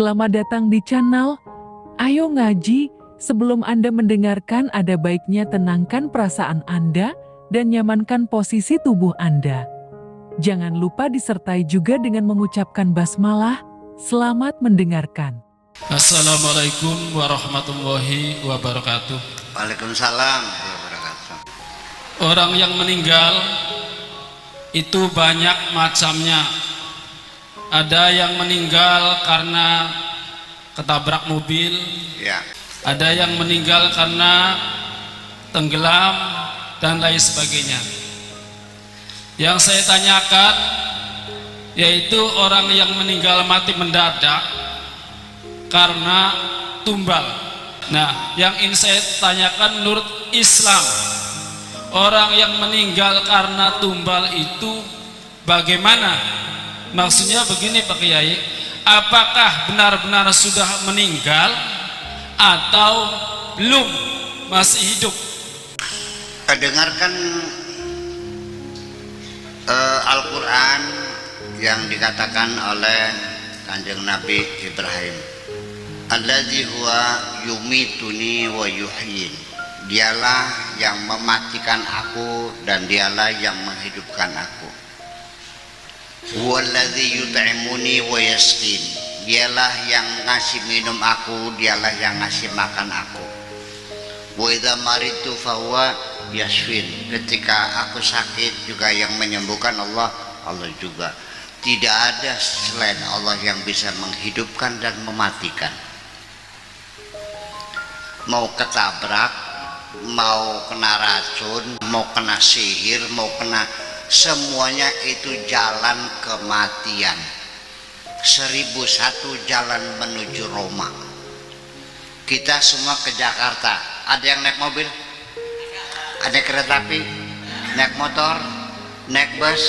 Selamat datang di channel Ayo Ngaji. Sebelum Anda mendengarkan, ada baiknya tenangkan perasaan Anda dan nyamankan posisi tubuh Anda. Jangan lupa disertai juga dengan mengucapkan basmalah. Selamat mendengarkan. Assalamualaikum warahmatullahi wabarakatuh. Waalaikumsalam warahmatullahi wabarakatuh. Orang yang meninggal itu banyak macamnya. Ada yang meninggal karena ketabrak mobil, Ya, ada yang meninggal karena tenggelam dan lain sebagainya. Yang saya tanyakan yaitu orang yang meninggal mati mendadak karena tumbal. Nah, yang ingin saya tanyakan menurut Islam, orang yang meninggal karena tumbal itu bagaimana? Maksudnya begini Pak Kiai, apakah benar-benar sudah meninggal atau belum, masih hidup? dengarkan Al-Quran yang dikatakan oleh Kanjeng Nabi Ibrahim, Allazi huwa yumituni wa yuhyin. Dialah yang mematikan aku dan dialah yang menghidupkan aku. Huwallazi yut'imuni wa yasqin. Dialah yang ngasih minum aku, dialah yang ngasih makan aku. Wa idza maritu fahuwa yashfin. Ketika aku sakit juga yang menyembuhkan Allah juga. Tidak ada selain Allah yang bisa menghidupkan dan mematikan. Mau ketabrak, mau kena racun, mau kena sihir, mau kena, semuanya itu jalan kematian. 1001 jalan menuju Roma. Kita semua ke Jakarta. Ada yang naik mobil, ada kereta api, naik motor, naik bus,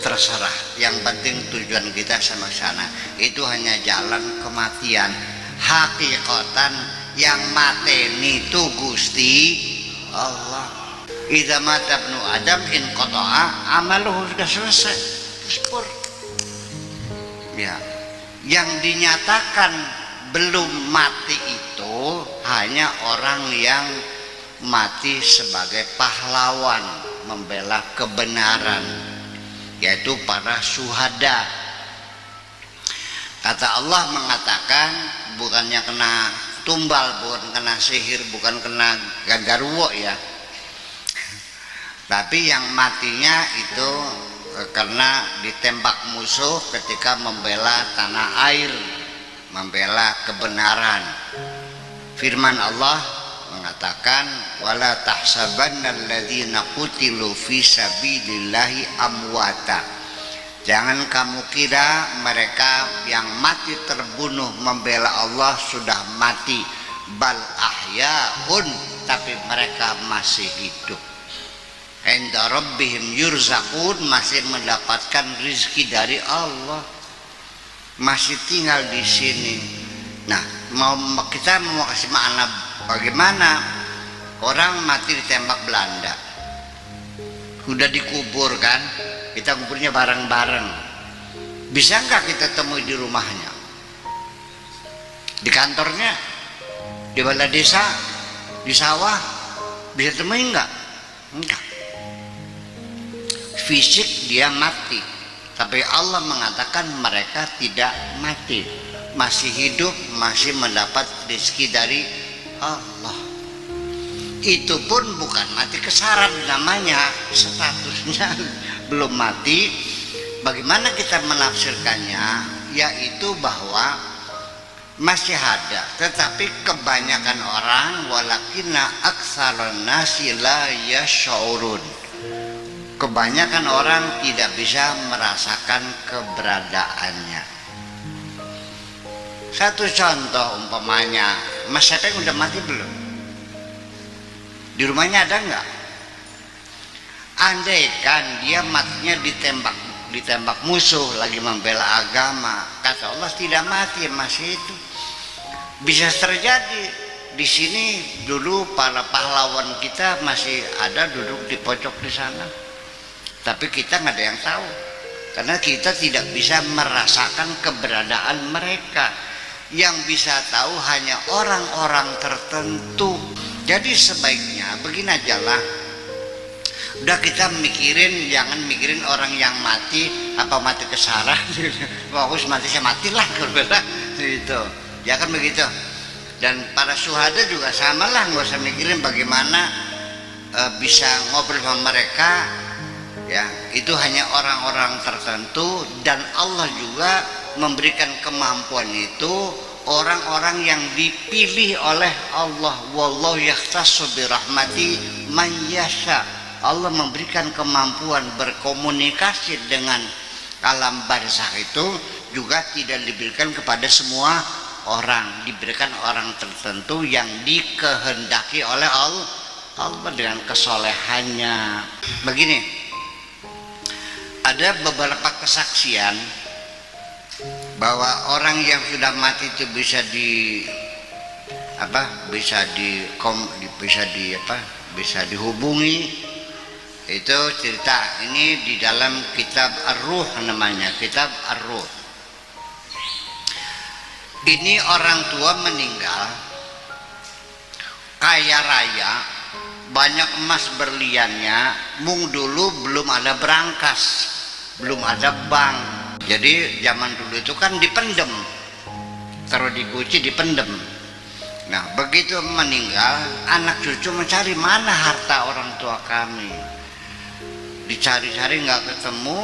terserah. Yang penting tujuan kita sama sana. Itu hanya jalan kematian. Hakikatan yang mateni itu Gusti Allah. Idza mata ibnu Adam in qata'a amaluhu, sudah selesai. Spur. Ya. Yang dinyatakan belum mati itu hanya orang yang mati sebagai pahlawan membela kebenaran, yaitu para syuhada. Kata Allah mengatakan, bukannya kena tumbal, bukan kena sihir, bukan kena gandarwo ya, tapi yang matinya itu karena ditembak musuh ketika membela tanah air, membela kebenaran. Firman Allah mengatakan, wala tahsabannal ladzina qutilu fi sabilillahi amwata. Jangan kamu kira mereka yang mati terbunuh membela Allah sudah mati. Bal ahyaun, tapi mereka masih hidup. Inda rabbihim yurzaqun, masih mendapatkan rizki dari Allah, masih tinggal di sini. Nah, kita mau kasih makna bagaimana orang mati ditembak Belanda, sudah dikubur kan, kita kuburnya bareng-bareng. Bisa nggak kita temui di rumahnya, di kantornya, di balai desa, di sawah? Bisa temui nggak? Enggak. Fisik dia mati, tapi Allah mengatakan mereka tidak mati, masih hidup, masih mendapat rezeki dari Allah. Itu pun bukan mati kesaran, namanya statusnya belum mati. Bagaimana kita menafsirkannya? Yaitu bahwa masih ada, tetapi kebanyakan orang, walakinna aktsaran nasi la yash'urun. Kebanyakan orang tidak bisa merasakan keberadaannya. Satu contoh umpamanya, Mas Sepeng udah mati belum? Di rumahnya ada nggak? Andaikan dia matinya ditembak musuh lagi membela agama, kata Allah tidak mati, masih itu. Bisa terjadi. Di sini dulu para pahlawan kita masih ada duduk di pojok di sana. Tapi kita nggak ada yang tahu, karena kita tidak bisa merasakan keberadaan mereka. yang bisa tahu hanya orang-orang tertentu. Jadi sebaiknya begini aja lah, udah kita mikirin, jangan mikirin orang yang mati, apa mati kesarah fokus mati, saya matilah gitu, jangan begitu. Dan para syuhada juga sama lah, nggak usah mikirin bagaimana bisa ngobrol sama mereka, ya itu hanya orang-orang tertentu. Dan Allah juga memberikan kemampuan itu orang-orang yang dipilih oleh Allah. Wallahu yakhtassu birahmati man yasha. Allah memberikan kemampuan berkomunikasi dengan alam barzakh itu juga tidak diberikan kepada semua orang, diberikan orang tertentu yang dikehendaki oleh Allah dengan kesolehannya. Begini, ada beberapa kesaksian bahwa orang yang sudah mati itu bisa dihubungi. Itu cerita ini di dalam kitab Ar-Ruh, namanya kitab Ar-Ruh. Ini orang tua meninggal kaya raya, banyak emas berliannya, mung dulu belum ada berangkas, belum ada bank. Jadi zaman dulu itu kan dipendem, taruh di guci dipendem. Nah begitu meninggal, anak cucu mencari mana harta orang tua kami, dicari-cari nggak ketemu.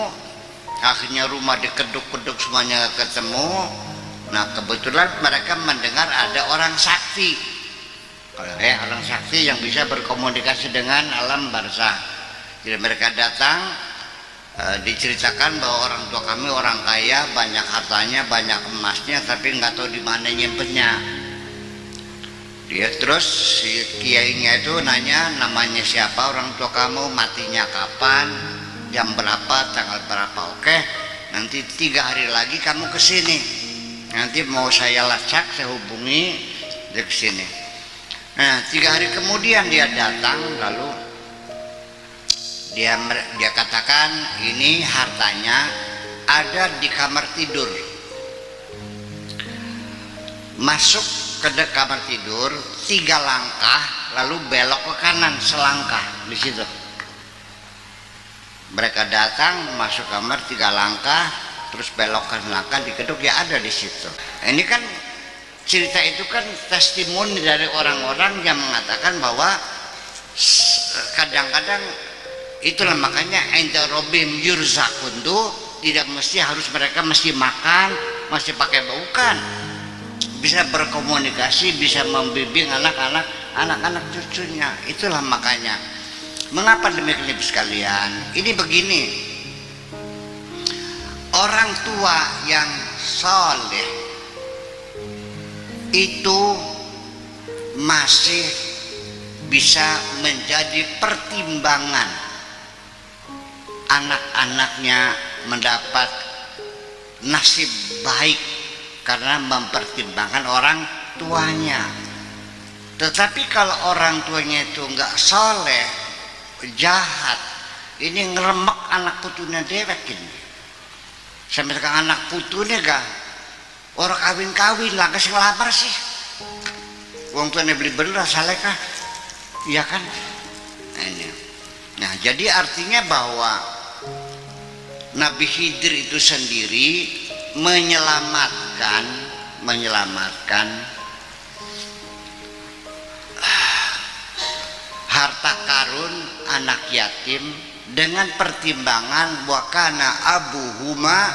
Akhirnya rumah dikeduk-keduk semuanya nggak ketemu. Nah kebetulan mereka mendengar ada orang sakti, orang sakti yang bisa berkomunikasi dengan alam barzakh. Jadi mereka datang, diceritakan bahwa orang tua kami orang kaya, banyak hartanya, banyak emasnya, tapi nggak tahu di mana nyimpennya. Dia terus si kiainya itu nanya, namanya siapa orang tua kamu, matinya kapan, jam berapa, tanggal berapa. Oke, nanti 3 hari lagi kamu kesini, nanti mau saya lacak, saya hubungi dia kesini. Nah 3 hari kemudian dia datang, lalu dia katakan ini hartanya ada di kamar tidur. Masuk ke kamar tidur 3 langkah, lalu belok ke kanan selangkah di situ. Mereka datang masuk kamar 3 langkah, terus belok ke langkah, dikeduk, ya ada di situ. Ini kan cerita itu kan testimoni dari orang-orang yang mengatakan bahwa kadang-kadang itulah makanya enta robim yurzakun tuh tidak mesti harus mereka mesti makan, mesti pakai bukan, bisa berkomunikasi, bisa membimbing anak-anak cucunya. Itulah makanya mengapa demikian sekalian. Ini begini, orang tua yang soleh itu masih bisa menjadi pertimbangan anak-anaknya mendapat nasib baik karena mempertimbangkan orang tuanya. Tetapi kalau orang tuanya itu enggak soleh, jahat, ini ngeremek anak putunya dewek ini. Sampai sekarang anak putunya gak orang kawin-kawin lah, kasih lapar sih. Uang tuanya beli beras salehkah? Iya kan? Nah, jadi artinya bahwa Nabi Khidir itu sendiri menyelamatkan harta karun anak yatim dengan pertimbangan wakana abuhuma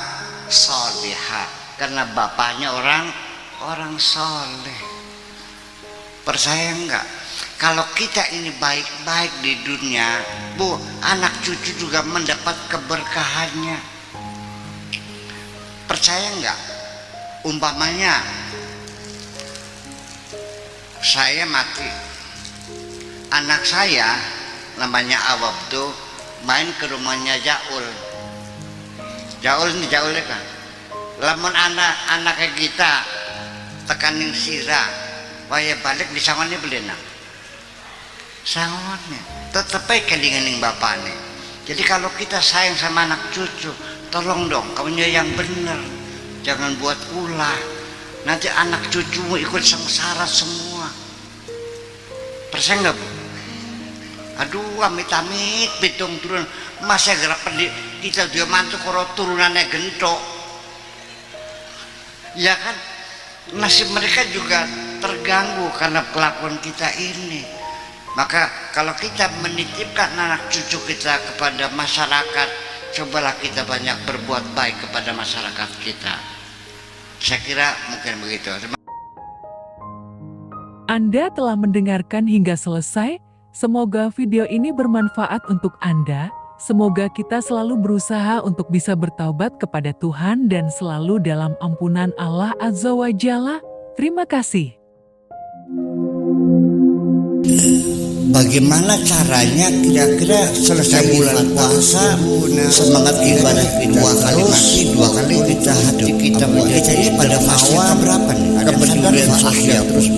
solihah, karena bapaknya orang soleh. Percaya enggak? Kalau kita ini baik-baik di dunia, Bu, anak cucu juga mendapat keberkahannya. Percaya enggak? Umpamanya saya mati, anak saya namanya Awabdu main ke rumahnya Jaul ini Jaulnya kan, lamun anak-anaknya kita tekanin sirah, waya balik di sangonnya belena, sangonnya tetep aja kelinganing bapaknya. Jadi kalau kita sayang sama anak cucu, tolong dong kamunya yang bener, jangan buat ulah. nanti anak cucumu ikut sengsara semua. Persen nggak Bu? Aduh, amit-amit pitung turun masa gerak pendik kita dia mantu koro turunannya gentok. Ya kan, nasib mereka juga terganggu karena kelakuan kita ini. Maka kalau kita menitipkan anak cucu kita kepada masyarakat, cobalah kita banyak berbuat baik kepada masyarakat kita. Saya kira mungkin begitu. Anda telah mendengarkan hingga selesai. Semoga video ini bermanfaat untuk Anda. Semoga kita selalu berusaha untuk bisa bertaubat kepada Tuhan dan selalu dalam ampunan Allah Azza wa Jalla. Terima kasih. Bagaimana caranya kira-kira selesai bulan puasa semangat ibadah kita dua kali kita hati kita ini pada fase berapa nih? Kepedulian sosial terus